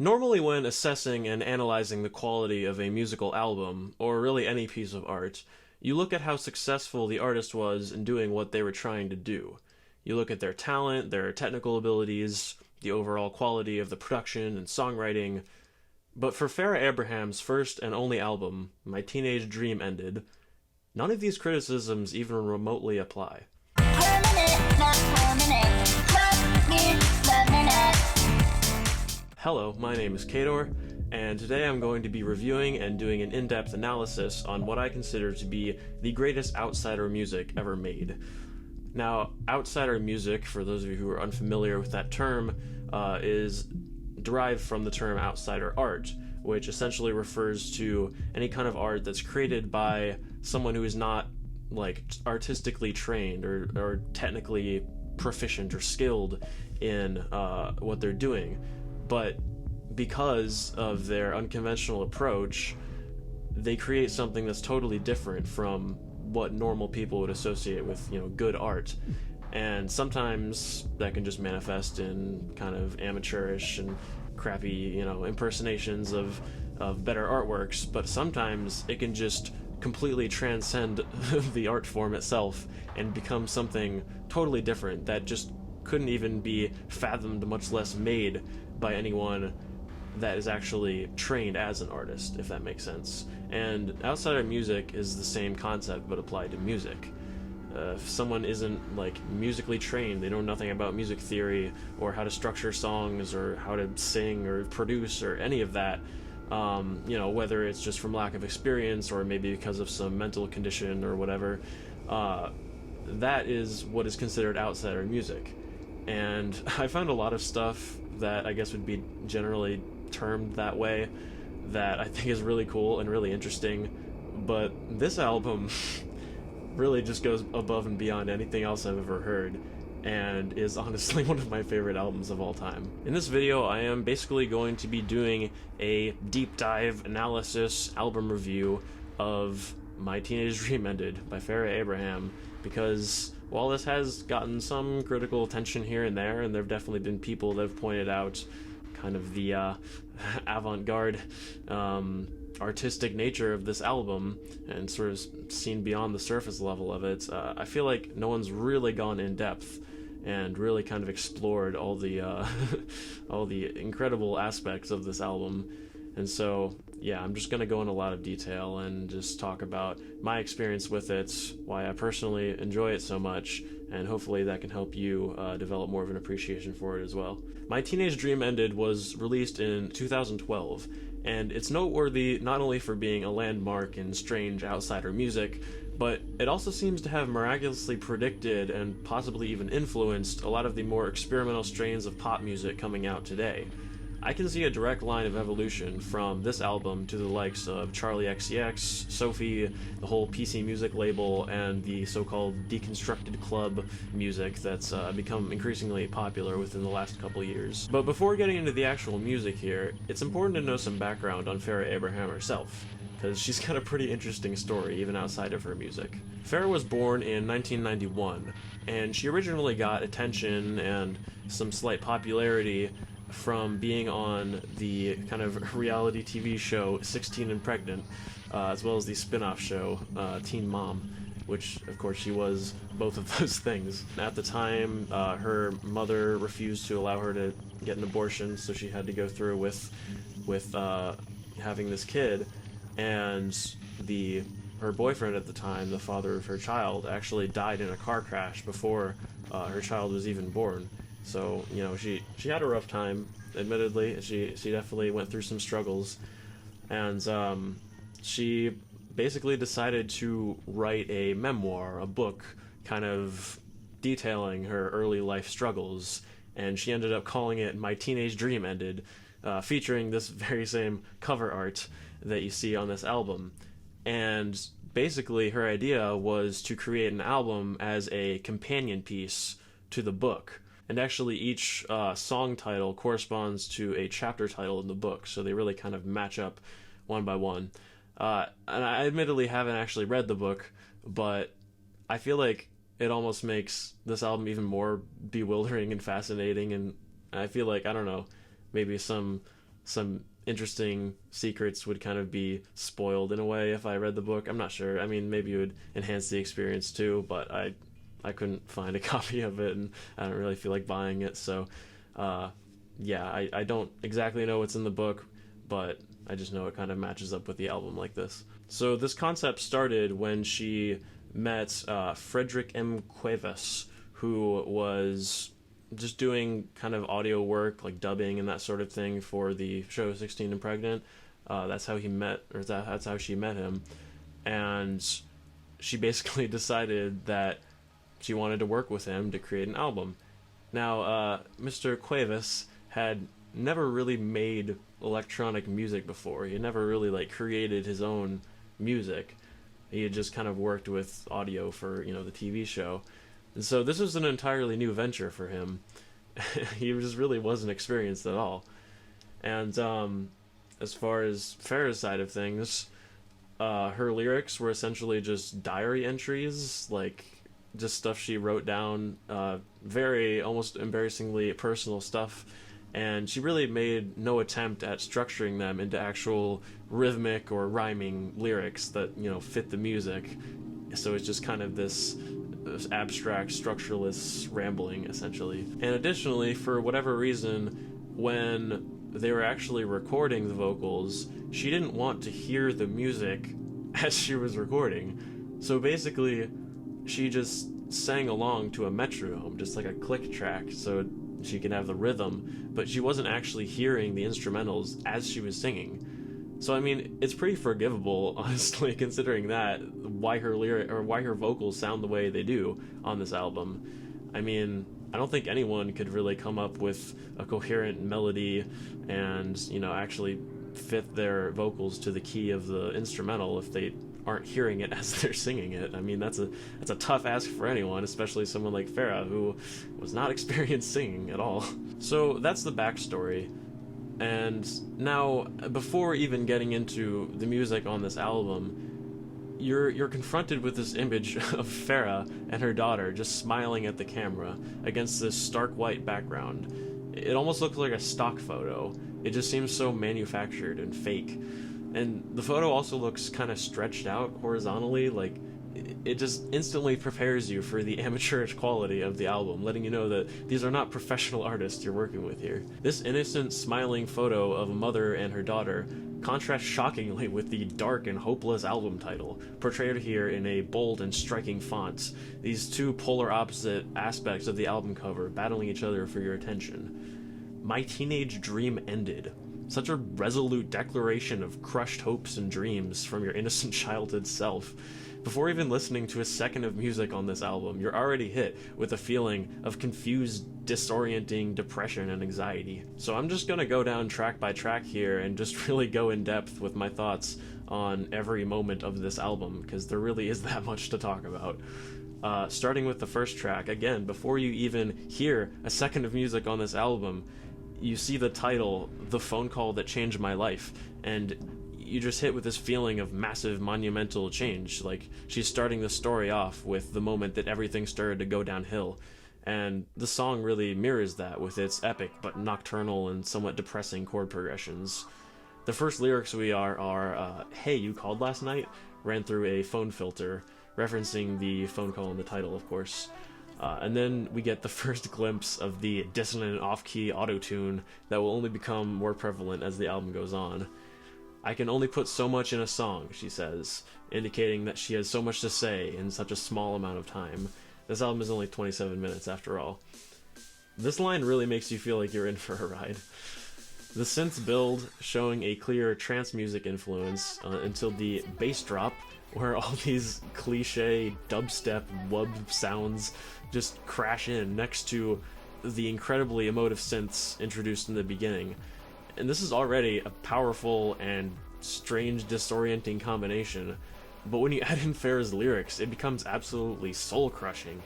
Normally, when assessing and analyzing the quality of a musical album, or really any piece of art, you look at how successful the artist was in doing what they were trying to do. You look at their talent, their technical abilities, the overall quality of the production and songwriting. But for Farrah Abraham's first and only album, My Teenage Dream Ended, none of these criticisms even remotely apply. Permanent, not permanent. Love me, permanent. Hello, my name is Kador, and today I'm going to be reviewing and doing an in-depth analysis on what I consider to be the greatest outsider music ever made. Now, outsider music, for those of you who are unfamiliar with that term, is derived from the term outsider art, which essentially refers to any kind of art that's created by someone who is not artistically trained or technically proficient or skilled in what they're doing. But because of their unconventional approach, they create something that's totally different from what normal people would associate with, good art. And sometimes that can just manifest in kind of amateurish and crappy, impersonations of better artworks, but sometimes it can just completely transcend the art form itself and become something totally different that just couldn't even be fathomed, much less made by anyone that is actually trained as an artist, if that makes sense. And outsider music is the same concept but applied to music. If someone isn't musically trained, they know nothing about music theory or how to structure songs or how to sing or produce or any of that, whether it's just from lack of experience or maybe because of some mental condition or whatever, that is what is considered outsider music. And I found a lot of stuff that I guess would be generally termed that way that I think is really cool and really interesting, but this album really just goes above and beyond anything else I've ever heard and is honestly one of my favorite albums of all time. In this video, I am basically going to be doing a deep dive analysis album review of My Teenage Dream Ended by Farrah Abraham, because while this has gotten some critical attention here and there, and there have definitely been people that have pointed out kind of the avant-garde artistic nature of this album and sort of seen beyond the surface level of it, I feel like no one's really gone in depth and really kind of explored all the all the incredible aspects of this album. And so, yeah, I'm just going to go in a lot of detail and just talk about my experience with it, why I personally enjoy it so much, and hopefully that can help you develop more of an appreciation for it as well. My Teenage Dream Ended was released in 2012, and it's noteworthy not only for being a landmark in strange outsider music, but it also seems to have miraculously predicted and possibly even influenced a lot of the more experimental strains of pop music coming out today. I can see a direct line of evolution from this album to the likes of Charli XCX, Sophie, the whole PC music label, and the so-called deconstructed club music that's become increasingly popular within the last couple years. But before getting into the actual music here, it's important to know some background on Farrah Abraham herself, because she's got a pretty interesting story even outside of her music. Farrah was born in 1991, and she originally got attention and some slight popularity from being on the kind of reality TV show 16 and Pregnant, as well as the spin-off show Teen Mom, which of course she was both of those things. At the time, her mother refused to allow her to get an abortion, so she had to go through with having this kid, and her boyfriend at the time, the father of her child, actually died in a car crash before her child was even born. So, she had a rough time, admittedly. She definitely went through some struggles. And she basically decided to write a memoir, a book, kind of detailing her early life struggles. And she ended up calling it My Teenage Dream Ended, featuring this very same cover art that you see on this album. And basically her idea was to create an album as a companion piece to the book. And actually each song title corresponds to a chapter title in the book, so they really kind of match up one by one. And I admittedly haven't actually read the book, but I feel like it almost makes this album even more bewildering and fascinating, and I feel like, I don't know, maybe some some interesting secrets would kind of be spoiled in a way if I read the book. I'm not sure. I mean, maybe it would enhance the experience too, but I couldn't find a copy of it, and I don't really feel like buying it. So, yeah, I don't exactly know what's in the book, but I just know it kind of matches up with the album like this. So this concept started when she met Frederick M. Cuevas, who was just doing kind of audio work, like dubbing and that sort of thing for the show 16 and Pregnant. That's how he met, or that's how she met him. And she basically decided that she wanted to work with him to create an album. Now, Mr. Cuevas had never really made electronic music before. He had never really like created his own music. He had just kind of worked with audio for, you know, the TV show. And so this was an entirely new venture for him. He just really wasn't experienced at all. And as far as Farrah's side of things, her lyrics were essentially just diary entries, like just stuff she wrote down, very almost embarrassingly personal stuff. And she really made no attempt at structuring them into actual rhythmic or rhyming lyrics that, you know, fit the music. So it's just kind of this abstract, structureless rambling, essentially. And additionally, for whatever reason, when they were actually recording the vocals, she didn't want to hear the music as she was recording. So basically, she just sang along to a metronome, just like a click track, so she could have the rhythm, but she wasn't actually hearing the instrumentals as she was singing. So I mean, it's pretty forgivable, honestly, considering that, why her vocals sound the way they do on this album. I mean, I don't think anyone could really come up with a coherent melody and, you know, actually fit their vocals to the key of the instrumental if they aren't hearing it as they're singing it. I mean, that's a tough ask for anyone, especially someone like Farrah, who was not experienced singing at all. So that's the backstory. And now, before even getting into the music on this album, you're confronted with this image of Farrah and her daughter just smiling at the camera against this stark white background. It almost looks like a stock photo. It just seems so manufactured and fake. And the photo also looks kind of stretched out horizontally, like it just instantly prepares you for the amateurish quality of the album, letting you know that these are not professional artists you're working with here. This innocent, smiling photo of a mother and her daughter contrasts shockingly with the dark and hopeless album title, portrayed here in a bold and striking font. These two polar opposite aspects of the album cover battling each other for your attention. My teenage dream ended. Such a resolute declaration of crushed hopes and dreams from your innocent childhood self. Before even listening to a second of music on this album, you're already hit with a feeling of confused, disorienting depression and anxiety. So I'm just gonna go down track by track here and just really go in depth with my thoughts on every moment of this album, because there really is that much to talk about. Starting with the first track, again, before you even hear a second of music on this album, you see the title, The Phone Call That Changed My Life, and you just hit with this feeling of massive monumental change. Like, she's starting the story off with the moment that everything started to go downhill, and the song really mirrors that with its epic but nocturnal and somewhat depressing chord progressions. The first lyrics are "Hey, you called last night?" ran through a phone filter, referencing the phone call in the title, of course. And then we get the first glimpse of the dissonant off-key auto-tune that will only become more prevalent as the album goes on. I can only put so much in a song, she says, indicating that she has so much to say in such a small amount of time. This album is only 27 minutes after all. This line really makes you feel like you're in for a ride. The synths build, showing a clear trance music influence, until the bass drop, where all these cliche dubstep wub sounds just crash in next to the incredibly emotive synths introduced in the beginning. And this is already a powerful and strange, disorienting combination, but when you add in Farrah's lyrics, it becomes absolutely soul-crushing.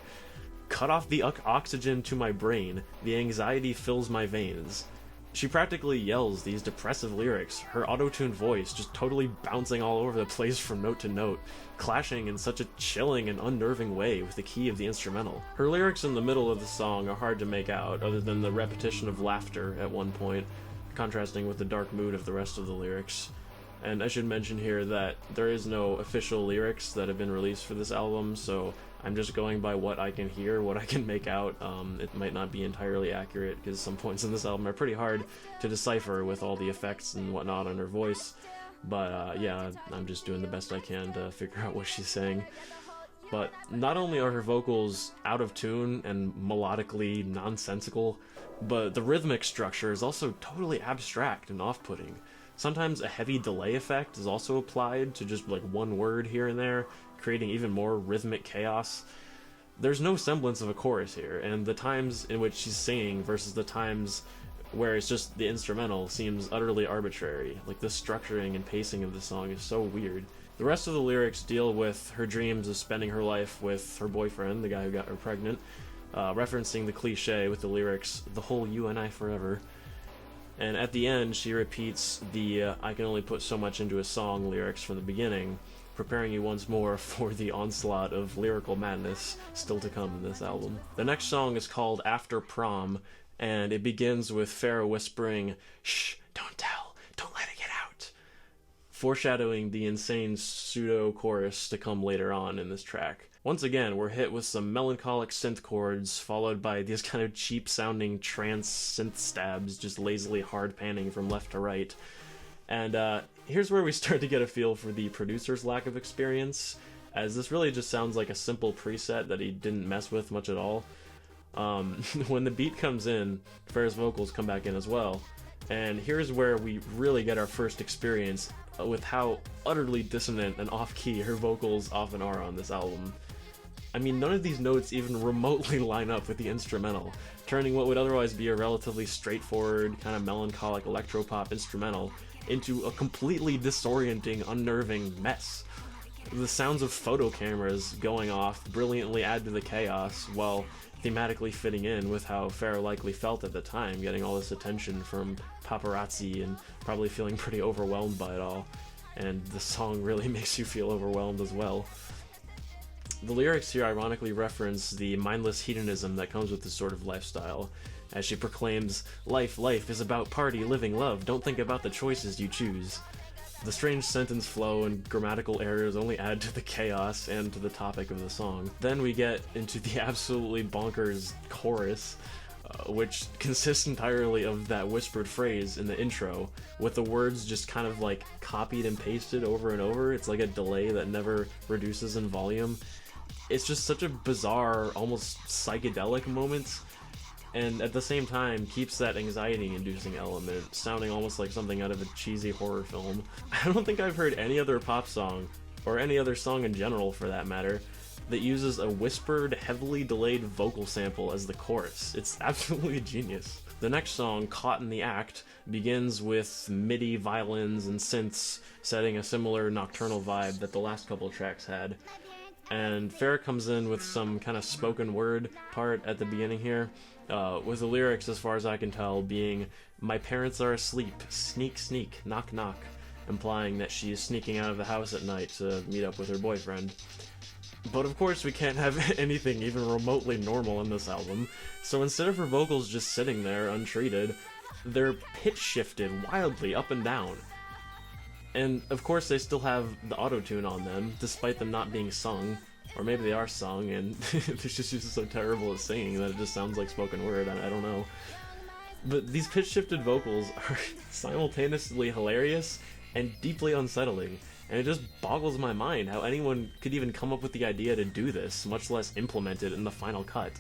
Cut off the oxygen to my brain, the anxiety fills my veins. She practically yells these depressive lyrics, her auto-tuned voice just totally bouncing all over the place from note to note, clashing in such a chilling and unnerving way with the key of the instrumental. Her lyrics in the middle of the song are hard to make out, other than the repetition of laughter at one point, contrasting with the dark mood of the rest of the lyrics. And I should mention here that there is no official lyrics that have been released for this album, so I'm just going by what I can hear, what I can make out. It might not be entirely accurate, because some points in this album are pretty hard to decipher with all the effects and whatnot on her voice. But yeah, I'm just doing the best I can to figure out what she's saying. But not only are her vocals out of tune and melodically nonsensical, but the rhythmic structure is also totally abstract and off-putting. Sometimes a heavy delay effect is also applied to just like one word here and there, creating even more rhythmic chaos. There's no semblance of a chorus here, and the times in which she's singing versus the times where it's just the instrumental seems utterly arbitrary. Like, the structuring and pacing of the song is so weird. The rest of the lyrics deal with her dreams of spending her life with her boyfriend, the guy who got her pregnant, referencing the cliche with the lyrics, "the whole you and I forever." And at the end, she repeats the "I can only put so much into a song" lyrics from the beginning, preparing you once more for the onslaught of lyrical madness still to come in this album. The next song is called After Prom, and it begins with Farrah whispering, "Shh, don't tell, don't let it get out," foreshadowing the insane pseudo-chorus to come later on in this track. Once again, we're hit with some melancholic synth chords, followed by these kind of cheap-sounding trance synth stabs, just lazily hard-panning from left to right. And here's where we start to get a feel for the producer's lack of experience, as this really just sounds like a simple preset that he didn't mess with much at all. When the beat comes in, Farrah's vocals come back in as well, and here's where we really get our first experience with how utterly dissonant and off-key her vocals often are on this album. I mean, none of these notes even remotely line up with the instrumental, turning what would otherwise be a relatively straightforward, kind of melancholic electropop instrumental into a completely disorienting, unnerving mess. The sounds of photo cameras going off brilliantly add to the chaos, while thematically fitting in with how Farrah likely felt at the time, getting all this attention from paparazzi and probably feeling pretty overwhelmed by it all. And the song really makes you feel overwhelmed as well. The lyrics here ironically reference the mindless hedonism that comes with this sort of lifestyle, as she proclaims, life is about party, living, love, don't think about the choices you choose." The strange sentence flow and grammatical errors only add to the chaos and to the topic of the song. Then we get into the absolutely bonkers chorus, which consists entirely of that whispered phrase in the intro, with the words just kind of like copied and pasted over and over. It's like a delay that never reduces in volume. It's just such a bizarre, almost psychedelic moment, and at the same time keeps that anxiety-inducing element, sounding almost like something out of a cheesy horror film. I don't think I've heard any other pop song, or any other song in general for that matter, that uses a whispered, heavily delayed vocal sample as the chorus. It's absolutely genius. The next song, Caught in the Act, begins with MIDI violins and synths, setting a similar nocturnal vibe that the last couple tracks had. And Farrah comes in with some kind of spoken word part at the beginning here, with the lyrics, as far as I can tell, being, "My parents are asleep, sneak sneak, knock knock," implying that she is sneaking out of the house at night to meet up with her boyfriend. But of course we can't have anything even remotely normal in this album, so instead of her vocals just sitting there untreated, they're pitch shifted wildly up and down. And of course they still have the auto-tune on them, despite them not being sung. Or maybe they are sung, and they're just so terrible at singing that it just sounds like spoken word, I don't know. But these pitch-shifted vocals are simultaneously hilarious and deeply unsettling, and it just boggles my mind how anyone could even come up with the idea to do this, much less implement it in the final cut.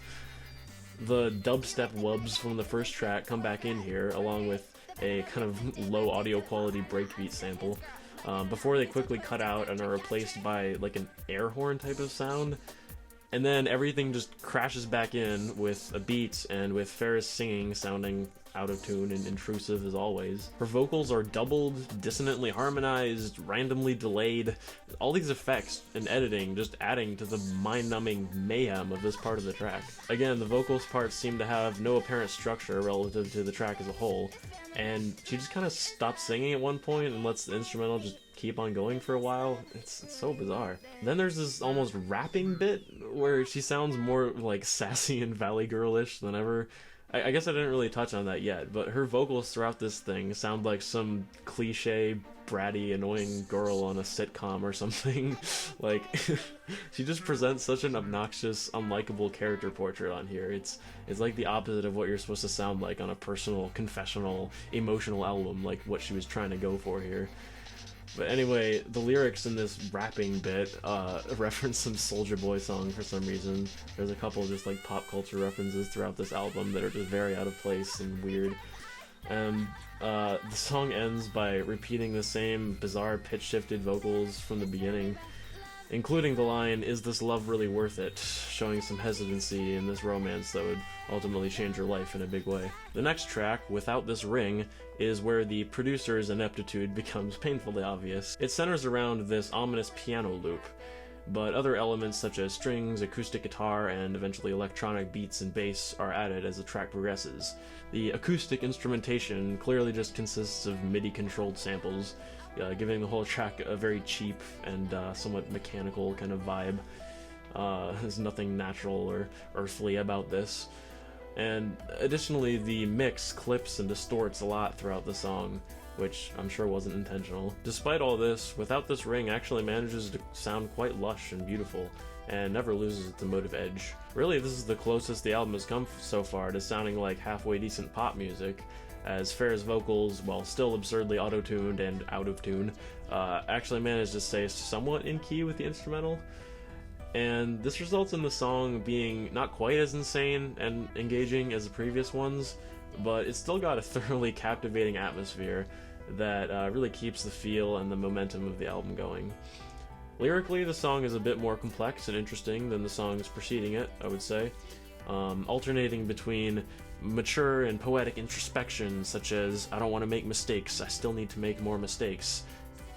The dubstep wubs from the first track come back in here, along with a kind of low audio quality breakbeat sample, before they quickly cut out and are replaced by like an air horn type of sound. And then everything just crashes back in with a beat and with Farrah's singing sounding out of tune and intrusive as always. Her vocals are doubled, dissonantly harmonized, randomly delayed. All these effects and editing just adding to the mind-numbing mayhem of this part of the track. Again, the vocals parts seem to have no apparent structure relative to the track as a whole, and she just kind of stops singing at one point and lets the instrumental just keep on going for a while. It's so bizarre. Then there's this almost rapping bit where she sounds more like sassy and valley girlish than ever. I guess I didn't really touch on that yet, but her vocals throughout this thing sound like some cliche, bratty, annoying girl on a sitcom or something. Like, she just presents such an obnoxious, unlikable character portrait on here. It's like the opposite of what you're supposed to sound like on a personal, confessional, emotional album, like what she was trying to go for here. But anyway, the lyrics in this rapping bit reference some Soulja Boy song for some reason. There's a couple of just like pop culture references throughout this album that are just very out of place and weird. And the song ends by repeating the same bizarre pitch-shifted vocals from the beginning, including the line, "Is this love really worth it?" showing some hesitancy in this romance that would ultimately change her life in a big way. The next track, "Without This Ring," is where the producer's ineptitude becomes painfully obvious. It centers around this ominous piano loop, but other elements such as strings, acoustic guitar, and eventually electronic beats and bass are added as the track progresses. The acoustic instrumentation clearly just consists of MIDI-controlled samples, giving the whole track a very cheap and somewhat mechanical kind of vibe. There's nothing natural or earthly about this. And additionally, the mix clips and distorts a lot throughout the song, which I'm sure wasn't intentional. Despite all this, Without This Ring actually manages to sound quite lush and beautiful, and never loses its emotive edge. Really, this is the closest the album has come so far to sounding like halfway decent pop music, as Farrah's vocals, while still absurdly auto-tuned and out of tune, actually managed to stay somewhat in key with the instrumental. And this results in the song being not quite as insane and engaging as the previous ones, but it's still got a thoroughly captivating atmosphere that really keeps the feel and the momentum of the album going. Lyrically, the song is a bit more complex and interesting than the songs preceding it, I would say, alternating between mature and poetic introspection, such as, "I don't want to make mistakes, I still need to make more mistakes,"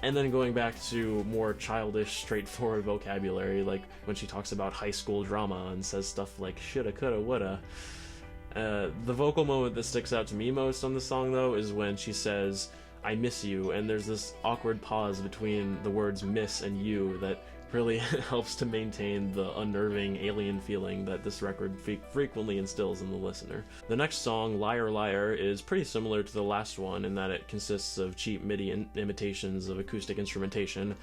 and then going back to more childish, straightforward vocabulary, like when she talks about high school drama and says stuff like shoulda, coulda, woulda. The vocal moment that sticks out to me most on the song, though, is when she says, "I miss you," and there's this awkward pause between the words miss and you that really helps to maintain the unnerving alien feeling that this record frequently instills in the listener. The next song, "Liar Liar," is pretty similar to the last one in that it consists of cheap MIDI imitations of acoustic instrumentation,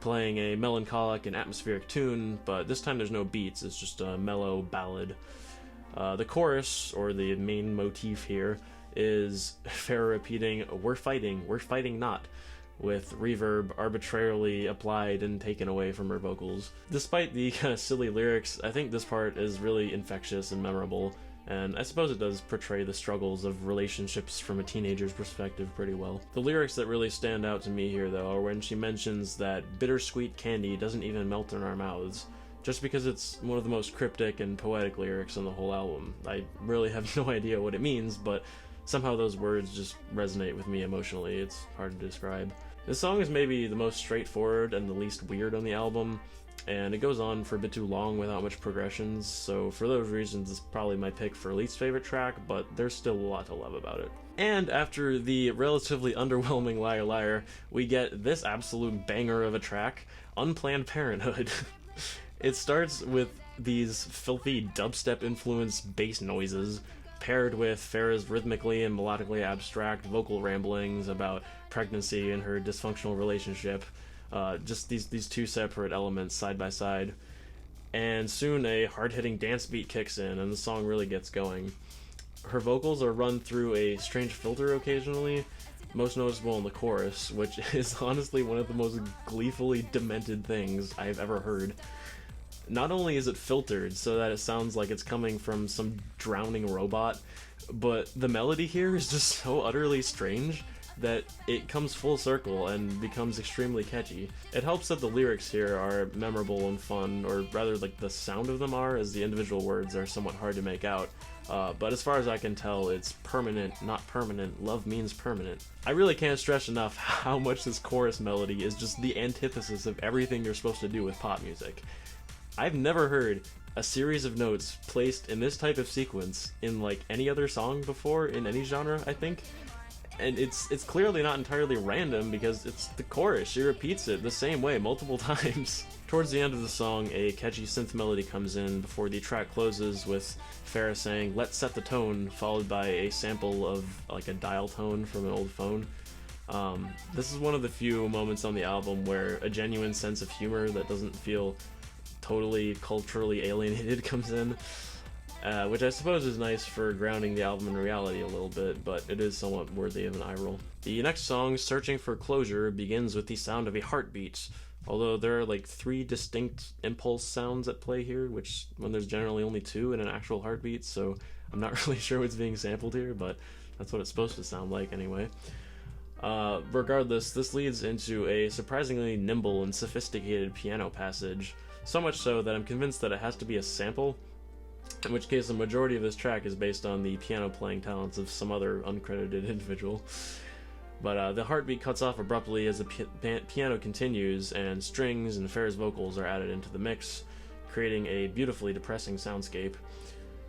playing a melancholic and atmospheric tune, but this time there's no beats, it's just a mellow ballad. The chorus, or the main motif here, is Farrah repeating, we're fighting not," with reverb arbitrarily applied and taken away from her vocals. Despite the kind of silly lyrics, I think this part is really infectious and memorable, and I suppose it does portray the struggles of relationships from a teenager's perspective pretty well. The lyrics that really stand out to me here, though, are when she mentions that bittersweet candy doesn't even melt in our mouths, just because it's one of the most cryptic and poetic lyrics on the whole album. I really have no idea what it means, but somehow those words just resonate with me emotionally. It's hard to describe. This song is maybe the most straightforward and the least weird on the album, and it goes on for a bit too long without much progressions, so for those reasons it's probably my pick for least favorite track, but there's still a lot to love about it. And after the relatively underwhelming Liar Liar, we get this absolute banger of a track, Unplanned Parenthood. It starts with these filthy dubstep-influenced bass noises, paired with Farrah's rhythmically and melodically abstract vocal ramblings about pregnancy and her dysfunctional relationship, just these two separate elements side by side. And soon a hard-hitting dance beat kicks in and the song really gets going. Her vocals are run through a strange filter occasionally, most noticeable in the chorus, which is honestly one of the most gleefully demented things I've ever heard. Not only is it filtered so that it sounds like it's coming from some drowning robot, but the melody here is just so utterly strange that it comes full circle and becomes extremely catchy. It helps that the lyrics here are memorable and fun, or rather like the sound of them are, as the individual words are somewhat hard to make out. But as far as I can tell, it's permanent, not permanent. Love means permanent. I really can't stress enough how much this chorus melody is just the antithesis of everything you're supposed to do with pop music. I've never heard a series of notes placed in this type of sequence in like any other song before in any genre, I think. And it's clearly not entirely random because it's the chorus. She repeats it the same way multiple times. Towards the end of the song, a catchy synth melody comes in before the track closes with Farrah saying, "Let's set the tone," followed by a sample of like a dial tone from an old phone. This is one of the few moments on the album where a genuine sense of humor that doesn't feel totally culturally alienated comes in. Which I suppose is nice for grounding the album in reality a little bit, but it is somewhat worthy of an eye roll. The next song, Searching for Closure, begins with the sound of a heartbeat, although there are like 3 distinct impulse sounds at play here, which when there's generally only 2 in an actual heartbeat, so I'm not really sure what's being sampled here, but that's what it's supposed to sound like anyway. Regardless, this leads into a surprisingly nimble and sophisticated piano passage, so much so that I'm convinced that it has to be a sample, in which case the majority of this track is based on the piano playing talents of some other uncredited individual. But the heartbeat cuts off abruptly as the piano continues, and strings and Farrah's vocals are added into the mix, creating a beautifully depressing soundscape.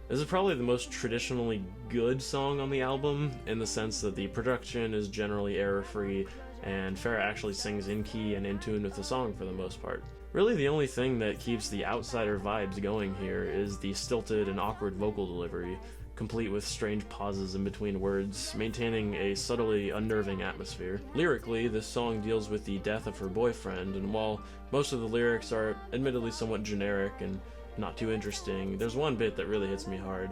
This is probably the most traditionally good song on the album, in the sense that the production is generally error-free, and Farrah actually sings in key and in tune with the song for the most part. Really, the only thing that keeps the outsider vibes going here is the stilted and awkward vocal delivery, complete with strange pauses in between words, maintaining a subtly unnerving atmosphere. Lyrically, this song deals with the death of her boyfriend, and while most of the lyrics are admittedly somewhat generic and not too interesting, there's one bit that really hits me hard,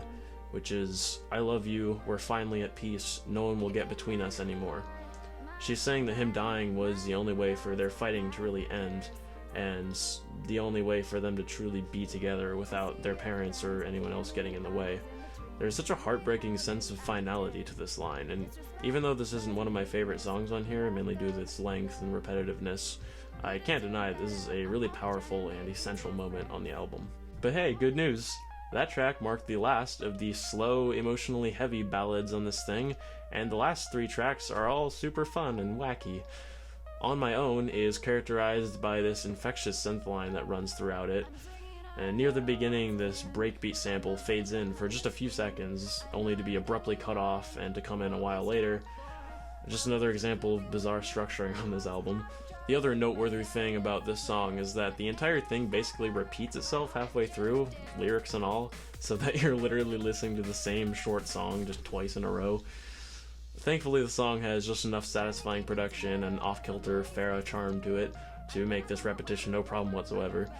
which is, "I love you, we're finally at peace, no one will get between us anymore." She's saying that him dying was the only way for their fighting to really end, and the only way for them to truly be together without their parents or anyone else getting in the way. There's such a heartbreaking sense of finality to this line, and even though this isn't one of my favorite songs on here, mainly due to its length and repetitiveness, I can't deny this is a really powerful and essential moment on the album. But hey, good news! That track marked the last of the slow, emotionally heavy ballads on this thing, and the last 3 tracks are all super fun and wacky. On My Own is characterized by this infectious synth line that runs throughout it, and near the beginning this breakbeat sample fades in for just a few seconds, only to be abruptly cut off and to come in a while later. Just another example of bizarre structuring on this album. The other noteworthy thing about this song is that the entire thing basically repeats itself halfway through, lyrics and all, so that you're literally listening to the same short song just twice in a row. Thankfully, the song has just enough satisfying production and off-kilter Farrah charm to it to make this repetition no problem whatsoever.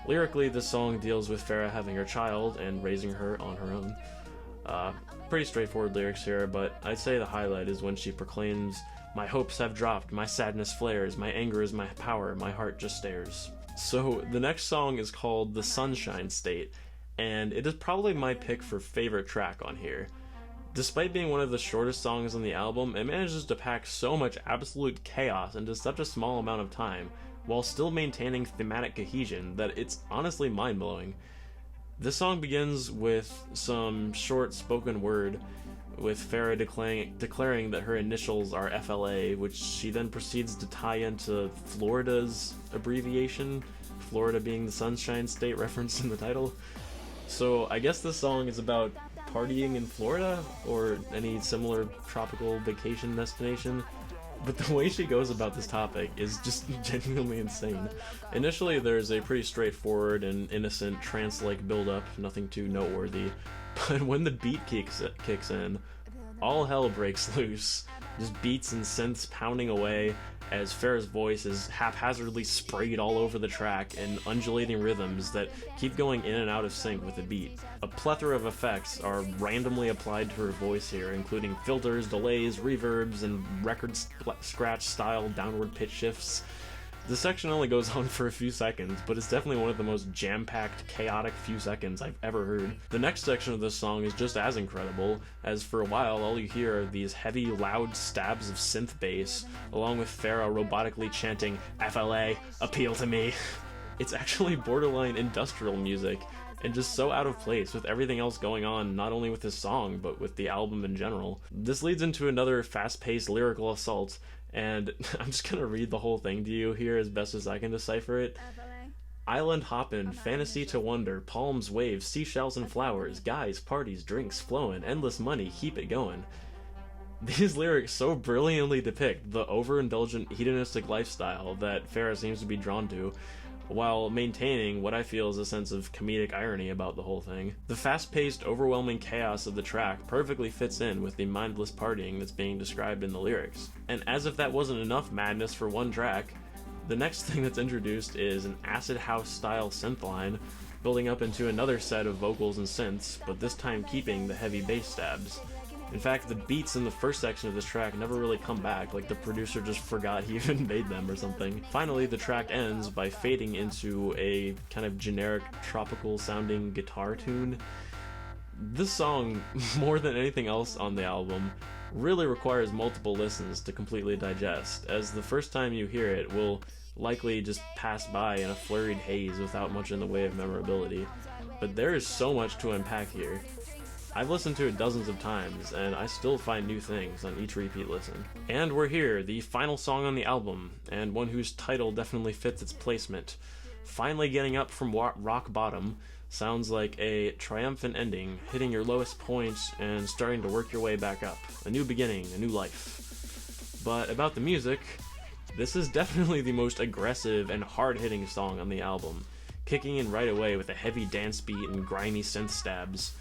Lyrically, this song deals with Farrah having her child and raising her on her own. Pretty straightforward lyrics here, but I'd say the highlight is when she proclaims, "My hopes have dropped, my sadness flares, my anger is my power, my heart just stares." So the next song is called The Sunshine State, and it is probably my pick for favorite track on here. Despite being one of the shortest songs on the album, it manages to pack so much absolute chaos into such a small amount of time, while still maintaining thematic cohesion, that it's honestly mind-blowing. This song begins with some short spoken word, with Farrah declaring that her initials are FLA, which she then proceeds to tie into Florida's abbreviation, Florida being the Sunshine State referenced in the title. So I guess this song is about partying in Florida, or any similar tropical vacation destination, but the way she goes about this topic is just genuinely insane. Initially, there's a pretty straightforward and innocent trance-like build-up, nothing too noteworthy, but when the beat kicks in, all hell breaks loose. Just beats and synths pounding away as Farrah's voice is haphazardly sprayed all over the track in undulating rhythms that keep going in and out of sync with the beat. A plethora of effects are randomly applied to her voice here, including filters, delays, reverbs, and record scratch style downward pitch shifts. This section only goes on for a few seconds, but it's definitely one of the most jam-packed, chaotic few seconds I've ever heard. The next section of this song is just as incredible, as for a while all you hear are these heavy, loud stabs of synth bass, along with Farrah robotically chanting, "FLA, appeal to me." It's actually borderline industrial music, and just so out of place with everything else going on, not only with this song, but with the album in general. This leads into another fast-paced lyrical assault, and I'm just gonna read the whole thing to you here as best as I can decipher it. Island hoppin', fantasy to wonder, palms, waves, seashells and flowers, guys, parties, drinks, flowin', endless money, keep it going. These lyrics so brilliantly depict the overindulgent hedonistic lifestyle that Farrah seems to be drawn to, while maintaining what I feel is a sense of comedic irony about the whole thing. The fast-paced, overwhelming chaos of the track perfectly fits in with the mindless partying that's being described in the lyrics. And as if that wasn't enough madness for one track, the next thing that's introduced is an acid house-style synth line, building up into another set of vocals and synths, but this time keeping the heavy bass stabs. In fact, the beats in the first section of this track never really come back, like the producer just forgot he even made them or something. Finally, the track ends by fading into a kind of generic tropical sounding guitar tune. This song, more than anything else on the album, really requires multiple listens to completely digest, as the first time you hear it will likely just pass by in a flurried haze without much in the way of memorability. But there is so much to unpack here. I've listened to it dozens of times, and I still find new things on each repeat listen. And we're here, the final song on the album, and one whose title definitely fits its placement. Finally getting up from rock bottom sounds like a triumphant ending, hitting your lowest point and starting to work your way back up. A new beginning, a new life. But about the music, this is definitely the most aggressive and hard-hitting song on the album, kicking in right away with a heavy dance beat and grimy synth stabs.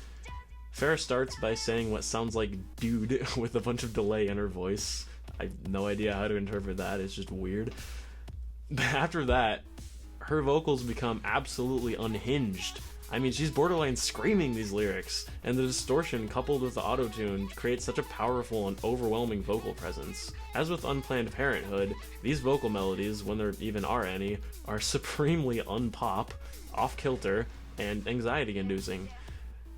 Farrah starts by saying what sounds like dude with a bunch of delay in her voice. I have no idea how to interpret that, it's just weird. But after that, her vocals become absolutely unhinged. I mean, she's borderline screaming these lyrics, and the distortion coupled with the autotune creates such a powerful and overwhelming vocal presence. As with Unplanned Parenthood, these vocal melodies, when there even are any, are supremely unpop, off-kilter, and anxiety-inducing.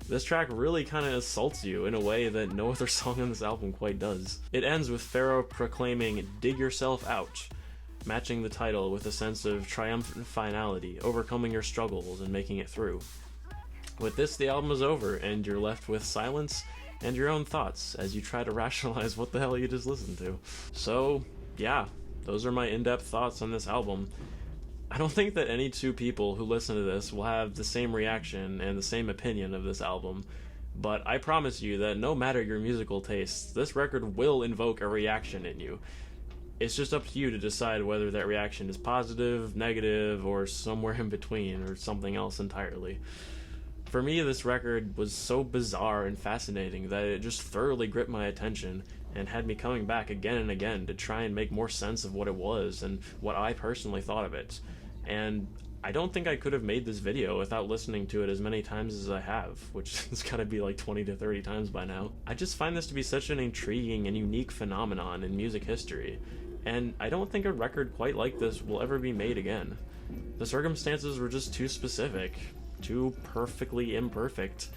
This track really kind of assaults you in a way that no other song on this album quite does. It ends with Farrah proclaiming, "Dig yourself out," matching the title with a sense of triumphant finality, overcoming your struggles and making it through. With this, the album is over, and you're left with silence and your own thoughts as you try to rationalize what the hell you just listened to. So, yeah, those are my in-depth thoughts on this album. I don't think that any two people who listen to this will have the same reaction and the same opinion of this album, but I promise you that no matter your musical tastes, this record will invoke a reaction in you. It's just up to you to decide whether that reaction is positive, negative, or somewhere in between, or something else entirely. For me, this record was so bizarre and fascinating that it just thoroughly gripped my attention and had me coming back again and again to try and make more sense of what it was and what I personally thought of it. And I don't think I could have made this video without listening to it as many times as I have, which has got to be like 20 to 30 times by now. I just find this to be such an intriguing and unique phenomenon in music history, and I don't think a record quite like this will ever be made again. The circumstances were just too specific, too perfectly imperfect,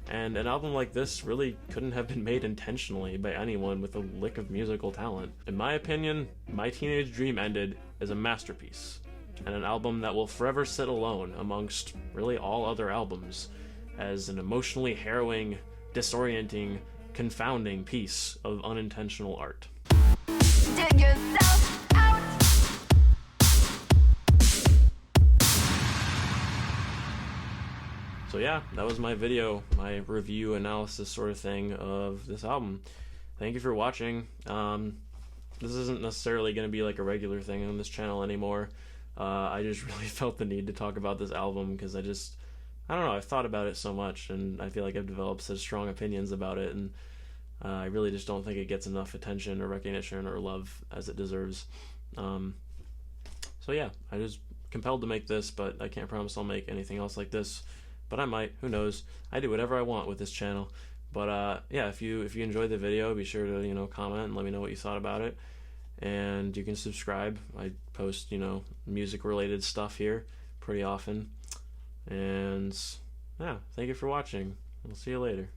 and an album like this really couldn't have been made intentionally by anyone with a lick of musical talent. In my opinion, My Teenage Dream Ended is a masterpiece, and an album that will forever sit alone amongst really all other albums as an emotionally harrowing, disorienting, confounding piece of unintentional art. Dig yourself out. So yeah, that was my video, my review analysis sort of thing of this album. Thank you for watching. This isn't necessarily going to be like a regular thing on this channel anymore. I just really felt the need to talk about this album because I don't know, I've thought about it so much and I feel like I've developed such strong opinions about it, and I really just don't think it gets enough attention or recognition or love as it deserves. So yeah, I was compelled to make this, but I can't promise I'll make anything else like this. But I might, who knows. I do whatever I want with this channel. But yeah, if you enjoyed the video, be sure to, comment and let me know what you thought about it. And you can subscribe. I post, music related stuff here pretty often. And yeah, thank you for watching. We'll see you later.